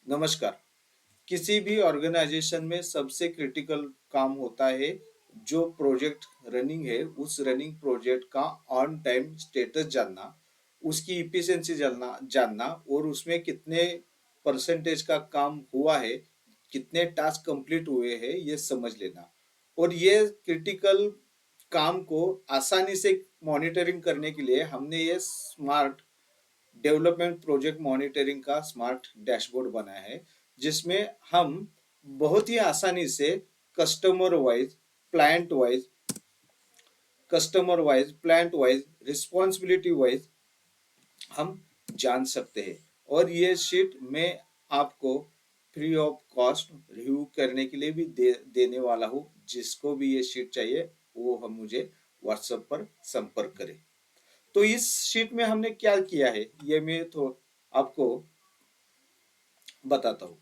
नमस्कार। किसी भी ऑर्गेनाइजेशन में सबसे क्रिटिकल काम होता है जो प्रोजेक्ट रनिंग है उस रनिंग प्रोजेक्ट का ऑन टाइम स्टेटस जानना, उसकी इफिशिएंसी जानना जानना और उसमें कितने परसेंटेज का काम हुआ है, कितने टास्क कंप्लीट हुए हैं ये समझ लेना। और ये क्रिटिकल काम को आसानी से मॉनिटरिंग करने के लिए हमने ये स्मार्ट डेवलपमेंट प्रोजेक्ट मॉनिटरिंग का स्मार्ट डैशबोर्ड बनाया है, जिसमें हम बहुत ही आसानी से customer wise plant wise customer wise plant wise responsibility wise हम जान सकते हैं। और ये शीट मैं आपको फ्री ऑफ कॉस्ट रिव्यू करने के लिए भी देने वाला हूँ। जिसको भी ये शीट चाहिए वो हम मुझे व्हाट्सएप पर संपर्क करें। तो इस शीट में हमने क्या किया है ये मैं तो आपको बताता हूँ।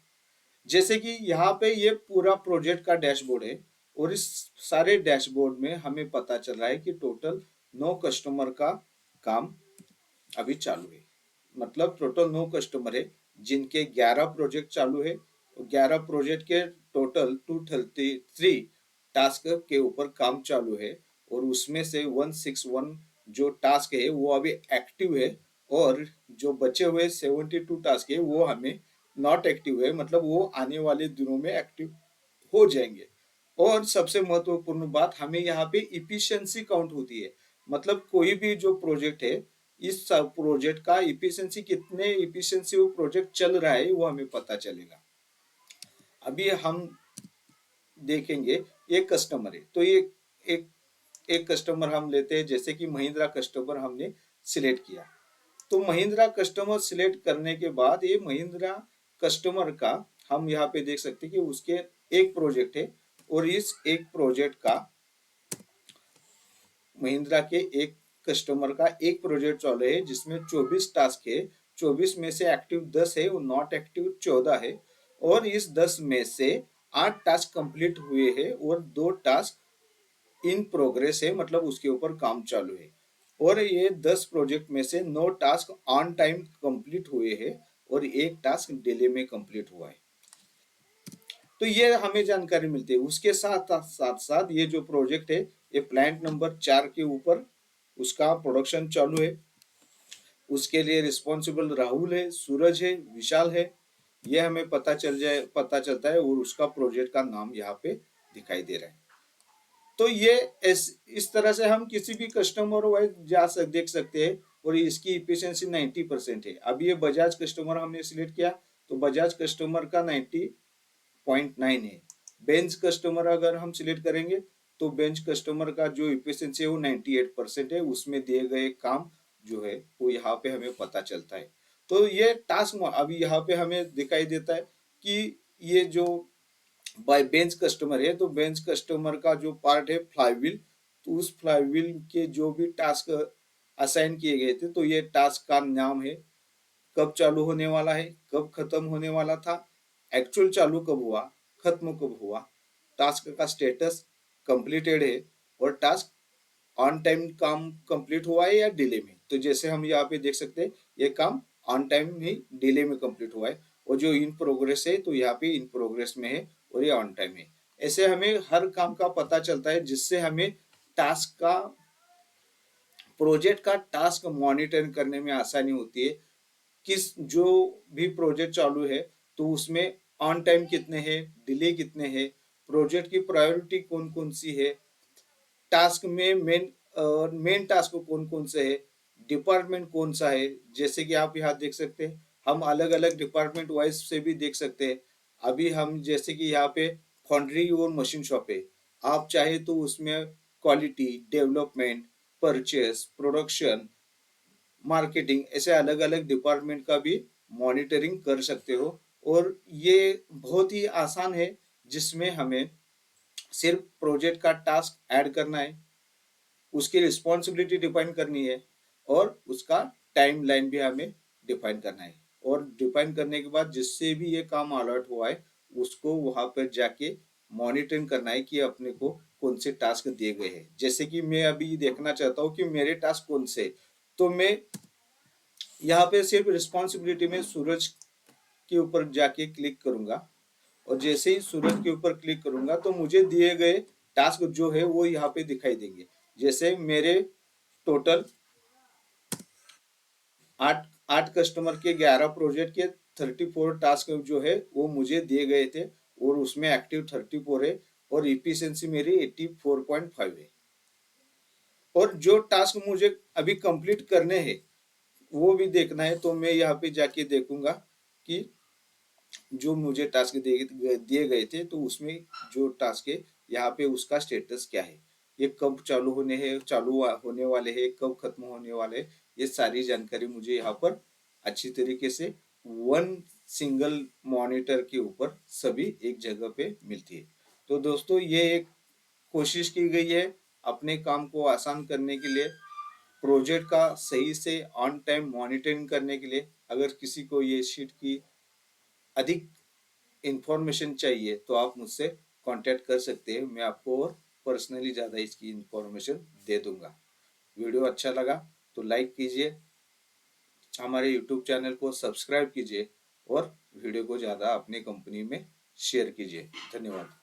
जैसे कि यहाँ पे ये पूरा प्रोजेक्ट का डैशबोर्ड है और इस सारे डैशबोर्ड में हमें पता चल रहा है कि टोटल 9 कस्टमर का काम अभी चालू है। मतलब टोटल 9 कस्टमर है जिनके 11 प्रोजेक्ट चालू है। 11 प्रोजेक्ट के टोटल 233 टास्क के ऊपर काम चालू है और उसमें से 161 जो टास्क है वो अभी एक्टिव है और जो बचे हुए 72 टास्क है वो हमें नॉट एक्टिव है, मतलब वो आने वाले दिनों में एक्टिव हो जाएंगे। और सबसे महत्वपूर्ण बात, हमें यहाँ पे इफिशिएंसी काउंट होती है। मतलब कोई भी जो प्रोजेक्ट है इस प्रोजेक्ट का इफिशिएंसी कितने इफिशिएंसी वो प्रोजेक्ट चल रहा है वो हमें पता चलेगा। अभी हम देखेंगे एक कस्टमर है तो ये एक एक कस्टमर हम लेते हैं, जैसे कि महिंद्रा कस्टमर हमने सिलेक्ट किया। तो महिंद्रा कस्टमर सिलेक्ट करने के बाद ये महिंद्रा कस्टमर का हम यहाँ पे देख सकते हैं कि उसके एक प्रोजेक्ट है और इस एक प्रोजेक्ट का महिंद्रा के एक कस्टमर का एक प्रोजेक्ट चालू है जिसमें 24 टास्क है। 24 में से एक्टिव 10 है और नॉट एक्टिव 14 है। और इस 10 में से 8 टास्क कंप्लीट हुए हैं और 2 टास्क इन प्रोग्रेस है, मतलब उसके ऊपर काम चालू है। और ये 10 प्रोजेक्ट में से 9 टास्क ऑन टाइम कंप्लीट हुए हैं और एक टास्क डिले में कंप्लीट हुआ है। तो ये हमें जानकारी मिलती है। उसके साथ साथ साथ ये जो प्रोजेक्ट है ये प्लांट नंबर 4 के ऊपर उसका प्रोडक्शन चालू है। उसके लिए रिस्पॉन्सिबल राहुल है, सूरज है, विशाल है। ये हमें पता चलता है और उसका प्रोजेक्ट का नाम यहाँ पे दिखाई दे रहा है। तो ये इस तरह से हम किसी भी कस्टमर वाइज देख सकते हैं। और इसकी इफिशियंसी 90% है। अब ये बजाज कस्टमर हमने सिलेक्ट किया तो बजाज कस्टमर का 90.9 है। बेंच कस्टमर अगर हम सिलेक्ट करेंगे तो बेंच कस्टमर का जो इफिशियंसी है वो 98% है। उसमें दिए गए काम जो है वो यहाँ पे हमें पता चलता है। तो ये टास्क अभी यहाँ पे हमें दिखाई देता है कि ये जो बाय बेंच कस्टमर है तो बेंच कस्टमर का जो पार्ट है फ्लाईव्हील, तो उस फ्लाईव्हील के जो भी टास्क असाइन किए गए थे तो ये टास्क का नाम है, कब चालू होने वाला है, कब खत्म होने वाला था, एक्चुअल चालू कब हुआ, खत्म कब हुआ, टास्क का स्टेटस कंप्लीटेड है और टास्क ऑन टाइम काम कंप्लीट हुआ है या डिले में। तो जैसे हम यहाँ पे देख सकते हैं ये काम ऑन टाइम नहीं डिले में कंप्लीट हुआ है। और जो इन प्रोग्रेस है तो यहाँ पे इन प्रोग्रेस में है और ये ऑन टाइम है। ऐसे हमें हर काम का पता चलता है जिससे हमें टास्क का प्रोजेक्ट का टास्क मॉनिटर करने में आसानी होती है। किस जो भी प्रोजेक्ट चालू है तो उसमें ऑन टाइम कितने हैं, डिले कितने हैं, प्रोजेक्ट की प्रायोरिटी कौन कौन सी है, टास्क में मेन टास्क कौन कौन से है, डिपार्टमेंट कौन सा है। जैसे कि आप यहाँ देख सकते हैं हम अलग अलग डिपार्टमेंट वाइज से भी देख सकते हैं। अभी हम जैसे कि यहाँ पे फॉन्ड्री और मशीन शॉप है, आप चाहे तो उसमें quality development purchase production marketing ऐसे अलग अलग डिपार्टमेंट का भी मॉनिटरिंग कर सकते हो। और ये बहुत ही आसान है जिसमें हमें सिर्फ प्रोजेक्ट का टास्क ऐड करना है, उसकी रिस्पॉन्सिबिलिटी डिफाइन करनी है और उसका टाइम लाइन भी हमें डिफाइन करना है। और डिफाइन करने के बाद जिससे भी ये काम अलर्ट हुआ है उसको वहां पर जाके मॉनिटरिंग करना है कि अपने को कौन से टास्क दिए गए हैं। जैसे कि मैं अभी देखना चाहता हूँ कि मेरे टास्क कौन से, तो मैं यहाँ पे सिर्फ रिस्पॉन्सिबिलिटी में सूरज के ऊपर जाके क्लिक करूंगा और जैसे ही सूरज के ऊपर क्लिक करूंगा तो मुझे दिए गए टास्क जो है वो यहाँ पे दिखाई देंगे। जैसे मेरे टोटल 8 कस्टमर के 11 प्रोजेक्ट के 34 टास्क जो है वो मुझे दिए गए थे और उसमें एक्टिव 34 है और इफिशियंसी मेरी 84.5 है। और जो टास्क मुझे अभी कंप्लीट करने हैं वो भी देखना है तो मैं यहाँ पे जाके देखूंगा कि जो मुझे टास्क दिए गए थे तो उसमें जो टास्क है यहाँ पे उसका स्टेटस क्या है, ये कब चालू होने हैं, होने वाले हैं, कब खत्म होने वाले हैं, ये सारी जानकारी मुझे यहाँ पर अच्छी तरीके से वन सिंगल मॉनिटर के ऊपर सभी एक जगह पे मिलती है। तो दोस्तों ये एक कोशिश की गई है अपने काम को आसान करने के लिए, प्रोजेक्ट का सही से ऑन टाइम मॉनिटरिंग करने के लिए। अगर किसी को ये शीट की अधिक इंफॉर्मेशन चाहिए तो आप मुझसे कांटेक्ट कर सकते हैं, मैं आपको और पर्सनली ज़्यादा इसकी इंफॉर्मेशन दे दूंगा। वीडियो अच्छा लगा तो लाइक कीजिए, हमारे यूट्यूब चैनल को सब्सक्राइब कीजिए और वीडियो को ज़्यादा अपनी कंपनी में शेयर कीजिए। धन्यवाद।